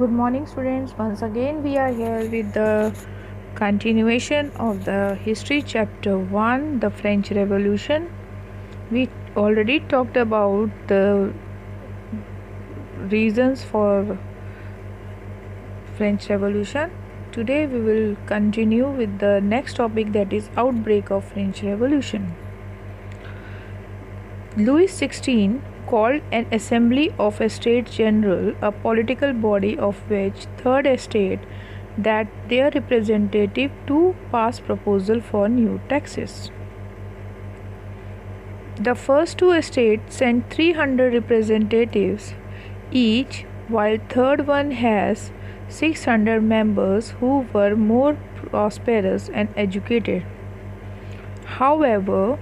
Good morning, students. Once again, we are here with the continuation of the history chapter 1, the French Revolution. We already talked about the reasons for French Revolution. Today, we will continue with the next topic, that is outbreak of French Revolution. Louis XVI called an assembly of a States General, a political body of which Third Estate, that their representative to pass proposal for new taxes. The first two estates sent 300 representatives each, while third one has 600 members who were more prosperous and educated. However,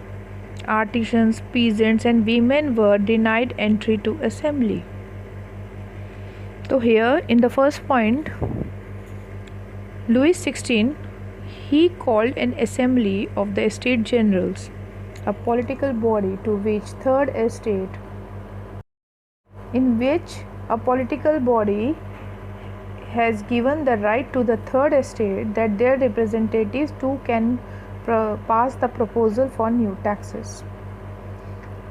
artisans, peasants and women were denied entry to assembly. So here in the first point, Louis XVI, he called an assembly of the Estate Generals, a political body to which Third Estate, in which a political body has given the right to the Third Estate that their representatives too can pass the proposal for new taxes.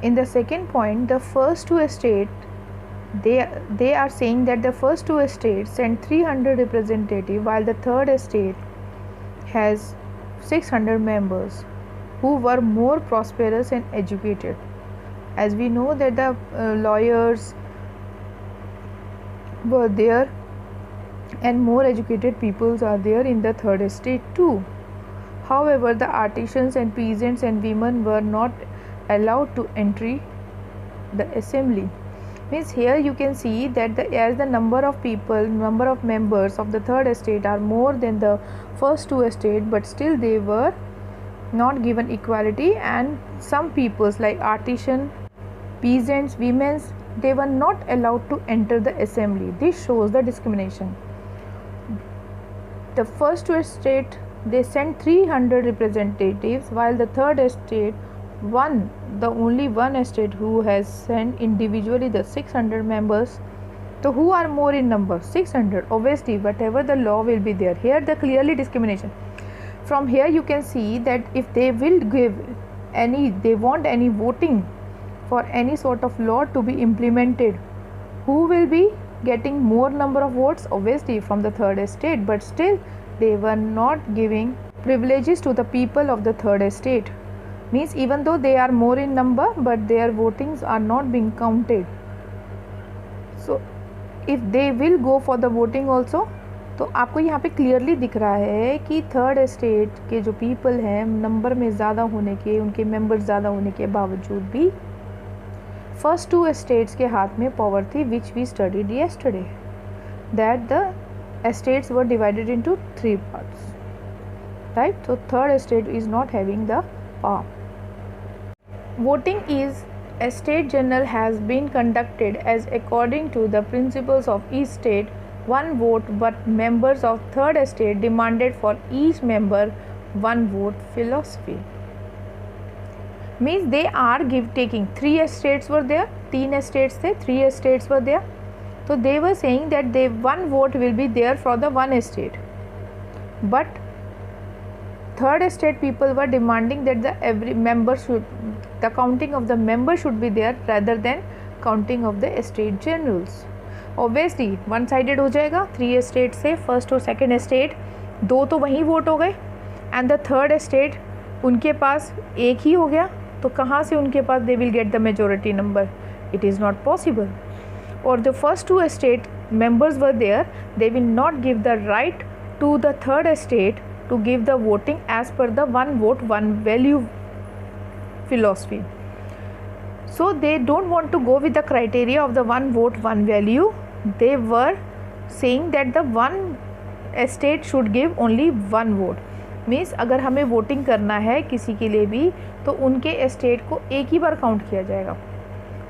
In the second point, the first two estates, they are saying that the first two estates sent 300 representatives, while the third estate has 600 members who were more prosperous and educated. As we know that the lawyers were there and more educated peoples are there in the third estate too. However, the artisans and peasants and women were not allowed to enter the assembly. Means here you can see that as the number of members of the third estate are more than the first two estate, but still they were not given equality, and some peoples like artisan, peasants, women, they were not allowed to enter the assembly. This shows the discrimination. The first two estate, they sent 300 representatives, while the third estate, the only one estate who has sent individually the 600 members. So who are more in number? 600. Obviously, whatever the law will be there. Here the clearly discrimination. From here you can see that if they will they want any voting for any sort of law to be implemented, who will be getting more number of votes? Obviously from the third estate, but still they were not giving privileges to the people of the third estate. Means even though they are more in number, but their votings are not being counted. So if they will go for the voting also, तो आपको यहाँ पे clearly दिख रहा है कि third estate के जो पीपल हैं नंबर में ज़्यादा होने के, उनके मेंबर्स ज़्यादा होने के बावजूद भी फर्स्ट टू एस्टेट्स के हाथ में पावर थी, which we studied yesterday, that the estates were divided into 3 parts, right? So third estate is not having the power. Voting is a state general has been conducted as according to the principles of each state, one vote, but members of third estate demanded for each member one vote philosophy. Means they are taking 3 estates were there, 3 estates थे, 3 estates were there. So they were saying that one vote will be there for the one estate, but third estate people were demanding that the counting of the members should be there rather than counting of the estate generals. Obviously one sided हो जाएगा, 3 estate से first और second estate 2 तो वहीं vote हो गए, and the third estate उनके पास एक ही हो गया, तो कहाँ से उनके पास they will get the majority number? It is not possible. Or the first two estate members were there, they will not give the right to the third estate to give the voting as per the one vote one value philosophy. So they don't want to go with the criteria of the one vote one value. They were saying that the one estate should give only one vote. Means अगर हमें voting करना है किसी के लिए भी, तो उनके एस्टेट को एक ही बार काउंट किया जाएगा.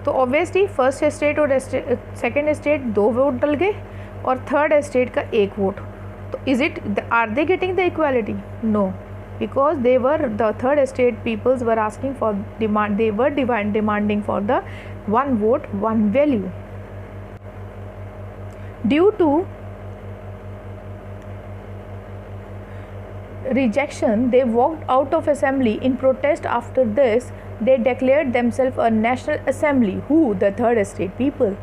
तो ऑब्वियसली फर्स्ट एस्टेट और सेकेंड एस्टेट 2 वोट डल गए और थर्ड एस्टेट का 1 वोट. तो are they getting the equality? No, because the third estate peoples were asking for demanding for the one vote one value. Due to rejection, they walked out of assembly in protest. After this, they declared themselves a national assembly. Who? The third estate people.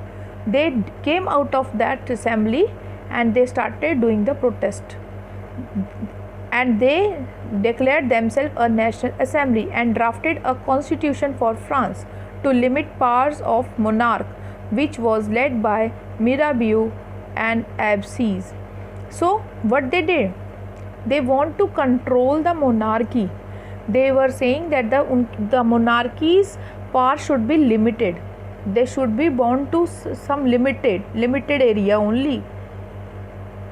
They came out of that assembly and they started doing the protest, and they declared themselves a national assembly and drafted a constitution for France to limit powers of monarch, which was led by Mirabeau and Absies. So what they did, they want to control the monarchy. They were saying that the monarchy's power should be limited. They should be bound to some limited area only.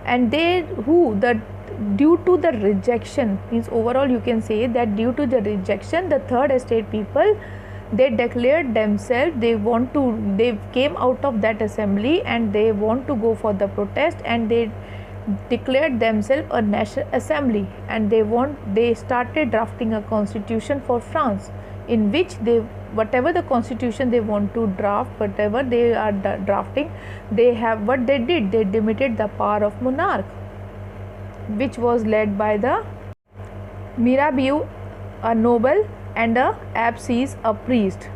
And they due to the rejection, means overall you can say that due to the rejection, the third estate people, they declared themselves, they came out of that assembly and they want to go for the protest, and they declared themselves a national assembly, and they started drafting a constitution for France, in which whatever the constitution they want to draft, whatever they are drafting, what they did, they limited the power of monarch, which was led by the Mirabeau, a noble, and a Absies, a priest.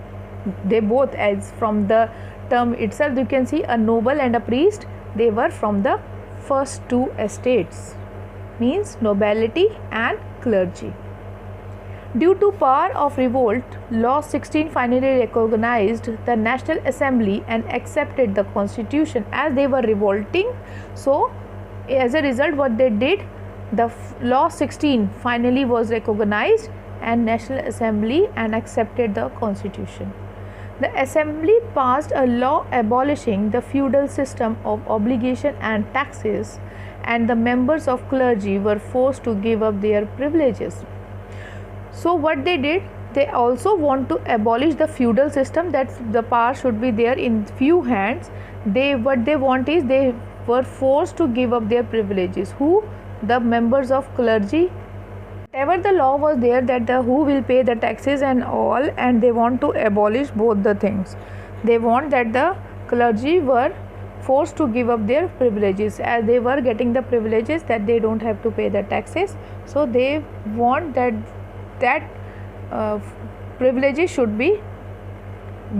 They both, as from the term itself you can see, a noble and a priest, they were from the first two estates, means nobility and clergy. Due to power of revolt, Law 16 finally recognized the National Assembly and accepted the constitution. As they were revolting, so as a result what they did, the Law 16 finally was recognized and National Assembly and accepted the constitution. The assembly passed a law abolishing the feudal system of obligation and taxes, and the members of clergy were forced to give up their privileges. So what they did, they also want to abolish the feudal system, that the power should be there in few hands. What they want is, they were forced to give up their privileges. Who? The members of clergy. Whatever the law was there, that who will pay the taxes and all, and they want to abolish both the things. They want that the clergy were forced to give up their privileges, as they were getting the privileges that they don't have to pay the taxes. So they want that privileges should be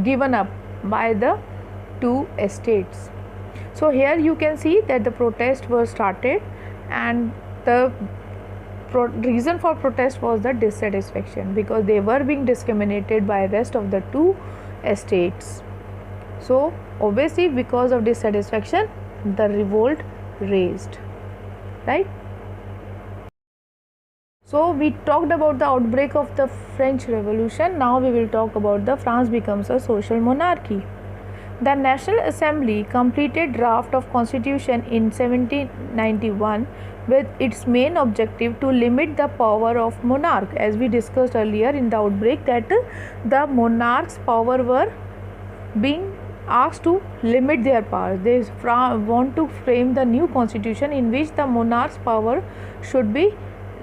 given up by the two estates. So here you can see that the protest was started, and the reason for protest was the dissatisfaction, because they were being discriminated by rest of the two estates. So obviously because of dissatisfaction, the revolt raised, right? So we talked about the outbreak of the French Revolution. Now we will talk about the France becomes a social monarchy. The National Assembly completed draft of constitution in 1791 with its main objective to limit the power of monarch. As we discussed earlier in the outbreak, that the monarch's power were being asked to limit their powers. They want to frame the new constitution in which the monarch's power should be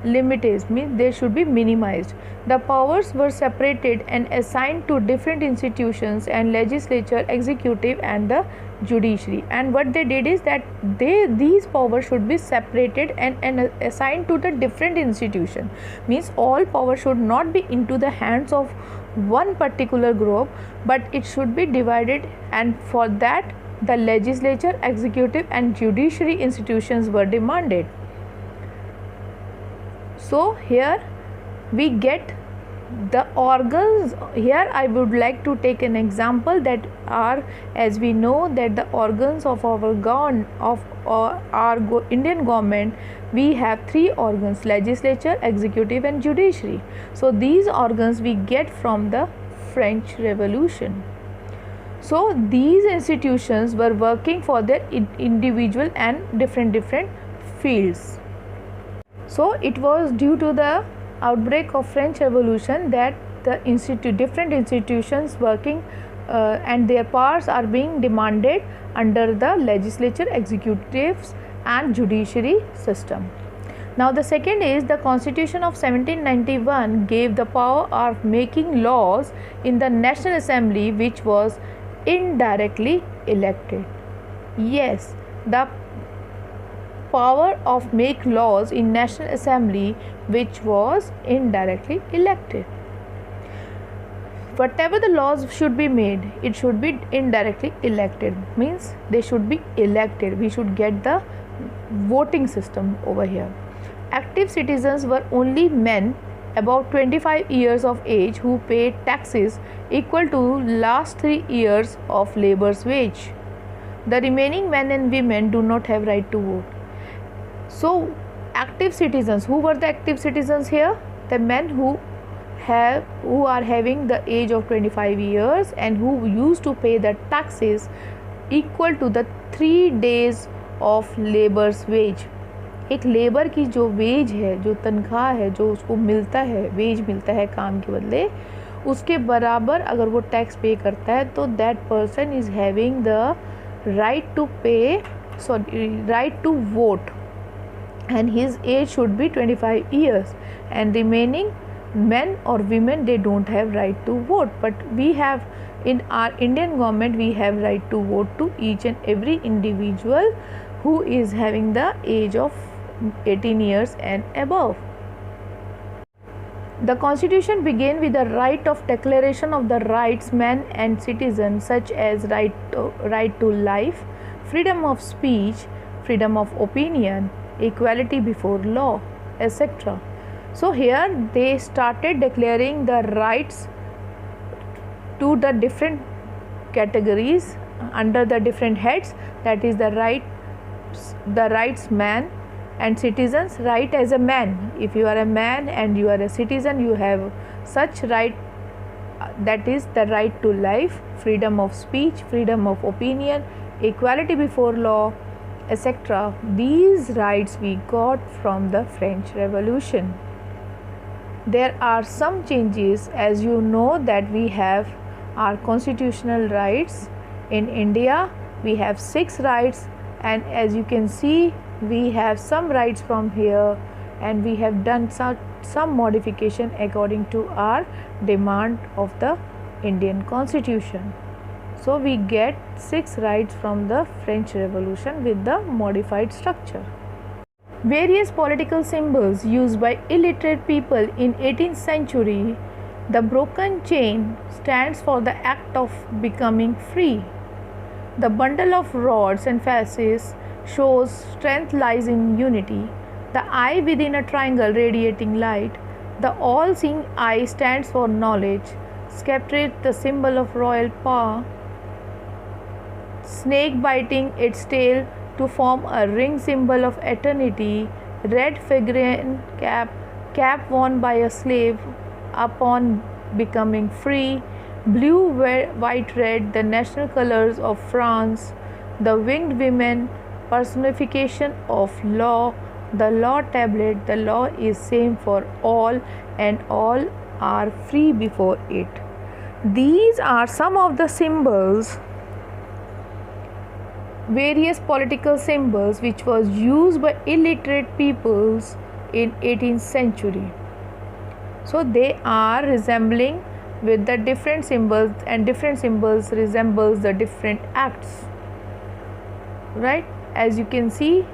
limited, means they should be minimized. The powers were separated and assigned to different institutions and legislature, executive and the judiciary. And what they did is that these powers should be separated and assigned to the different institution, means all power should not be into the hands of one particular group, but it should be divided, and for that the legislature, executive and judiciary institutions were demanded. So here we get the organs. Here I would like to take an example that are, as we know that the organs of our Indian government, we have three organs: legislature, executive and judiciary. So these organs we get from the French Revolution. So these institutions were working for their individual and different fields. So it was due to the outbreak of French Revolution that the different institutions working and their powers are being demanded under the legislature, executives and judiciary system. Now the second is the Constitution of 1791 gave the power of making laws in the National Assembly, which was indirectly elected. Yes, the power of make laws in National Assembly, which was indirectly elected. Whatever the laws should be made, it should be indirectly elected, means they should be elected. We should get the voting system over here. Active citizens were only men about 25 years of age who paid taxes equal to last 3 years of labor's wage. The remaining men and women do not have right to vote. So active citizens, who were the active citizens here? The men who are having the age of 25 years and who used to pay the taxes equal to the 3 days of labor's wage. एक labour की जो veg है, जो तनख्वाह है, जो उसको मिलता है, वेज मिलता है काम के बदले, उसके बराबर अगर वो टैक्स पे करता है तो that person is having the right to pay, right to vote, and his age should be 25 years, and remaining men or women, they don't have right to vote. But we have, in our Indian government, we have right to vote to each and every individual who is having the age of 18 years and above. The constitution began with the right of declaration of the rights men and citizens, such as right to life, freedom of speech, freedom of opinion, equality before law, etc. So here they started declaring the rights to the different categories under the different heads, that is the rights man and citizens. Right as a man, if you are a man and you are a citizen, you have such right, that is the right to life, freedom of speech, freedom of opinion, equality before law, etc. These rights we got from the French Revolution. There are some changes, as you know that we have our constitutional rights. In India we have 6 rights, and as you can see we have some rights from here, and we have done some modification according to our demand of the Indian Constitution. So we get 6 rights from the French Revolution with the modified structure. Various political symbols used by illiterate people in 18th century. The broken chain stands for the act of becoming free. The bundle of rods and fasces shows strength lies in unity. The eye within a triangle radiating light. The all-seeing eye stands for knowledge. Sceptre, the symbol of royal power. Snake biting its tail to form a ring, symbol of eternity. Red figurine cap worn by a slave upon becoming free. Blue, white, red, the national colors of France. The winged women, personification of law. The law tablet, the law is same for all, and all are free before it. These are some of the symbols, various political symbols which was used by illiterate peoples in 18th century. So they are resembling with the different symbols, and different symbols resembles the different acts, right? As you can see,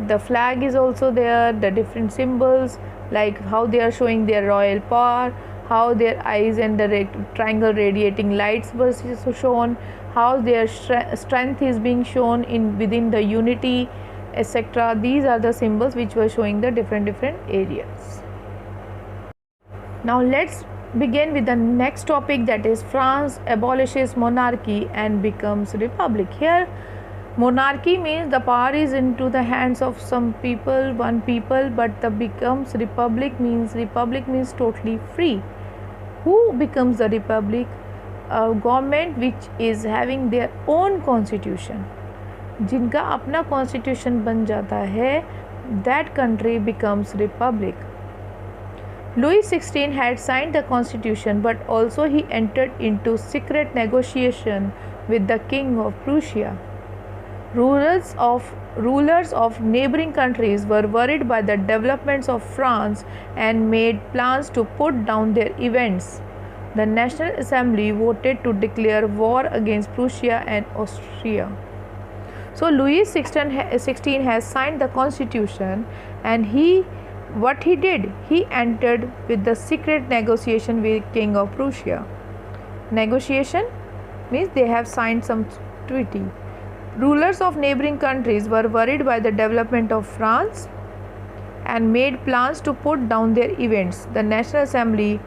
the flag is also there, the different symbols, like how they are showing their royal power, how their eyes and the triangle radiating lights were shown, how their strength is being shown within the unity, etc. These are the symbols which were showing the different areas. Now let's begin with the next topic, that is France abolishes monarchy and becomes republic. Here monarchy means the power is into the hands of some people, one people, but the becomes republic means totally free. Who becomes the republic? A government which is having their own constitution, जिनका अपना constitution बन जाता है, that country becomes republic. Louis XVI had signed the constitution, but also he entered into secret negotiation with the king of Prussia. Rulers of neighboring countries were worried by the developments of France and made plans to put down their events. The National Assembly voted to declare war against Prussia and Austria. So Louis XVI has signed the constitution, and what he did, he entered with the secret negotiation with King of Prussia. Negotiation means they have signed some treaty. Rulers of neighboring countries were worried by the development of France and made plans to put down their events. The National Assembly,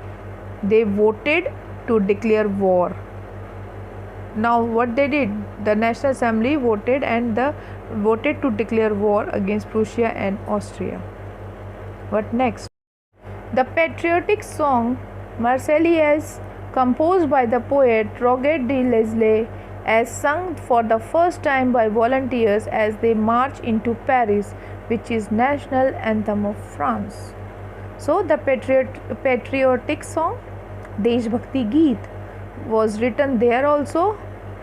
they voted to declare war. Now what they did, the National Assembly voted to declare war against Prussia and Austria. What next? The patriotic song Marseillaise, composed by the poet Roger de Lisle, as sung for the first time by volunteers as they march into Paris, which is national anthem of France. So the patriotic song Deshbhakti Geet was written there also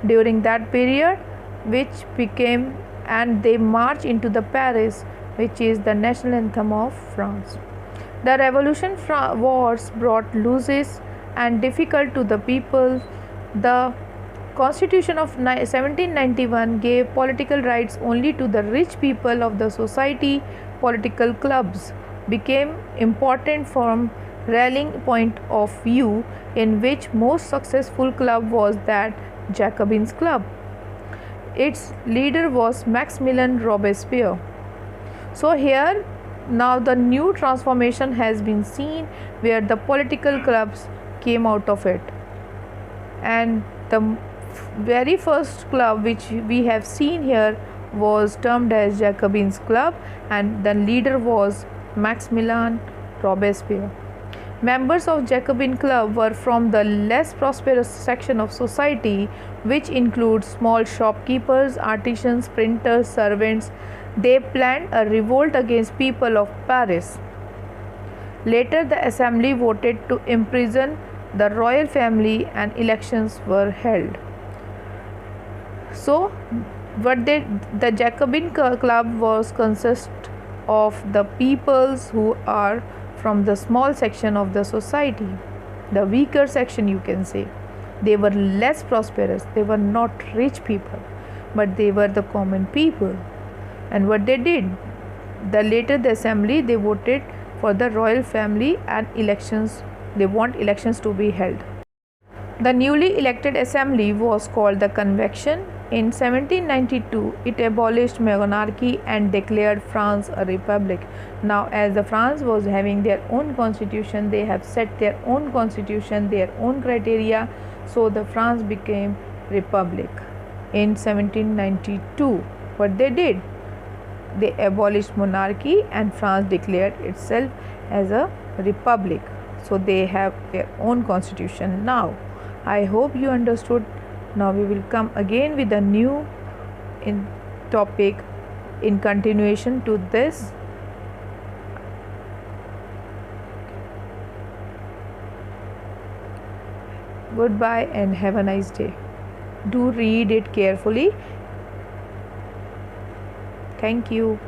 during that period, which became, and they march into the Paris, which is the national anthem of France. The revolution wars brought losses and difficult to the people. The Constitution of 1791 gave political rights only to the rich people of the society. Political clubs became important from rallying point of view, in which most successful club was that Jacobins Club. Its leader was Maximilien Robespierre. So here now the new transformation has been seen, where the political clubs came out of it, and the very first club which we have seen here was termed as Jacobins Club, and the leader was Maximilien Robespierre. Members of Jacobin Club were from the less prosperous section of society, which includes small shopkeepers, artisans, printers, servants. They planned a revolt against people of Paris. Later, the assembly voted to imprison the royal family, and elections were held. So, the Jacobin Club was consist of the peoples who are from the small section of the society, the weaker section, you can say. They were less prosperous, they were not rich people, but they were the common people. And what they did, the assembly, they voted for the royal family, and elections, they want elections to be held. The newly elected assembly was called the Convention. In 1792, it abolished monarchy and declared France a republic. Now, as the France was having their own constitution, they have set their own constitution, their own criteria, so the France became republic. In 1792, what they did, they abolished monarchy and France declared itself as a republic. So they have their own constitution now. I hope you understood. Now we will come again with a new topic in continuation to this. Goodbye and have a nice day. Do read it carefully. Thank you.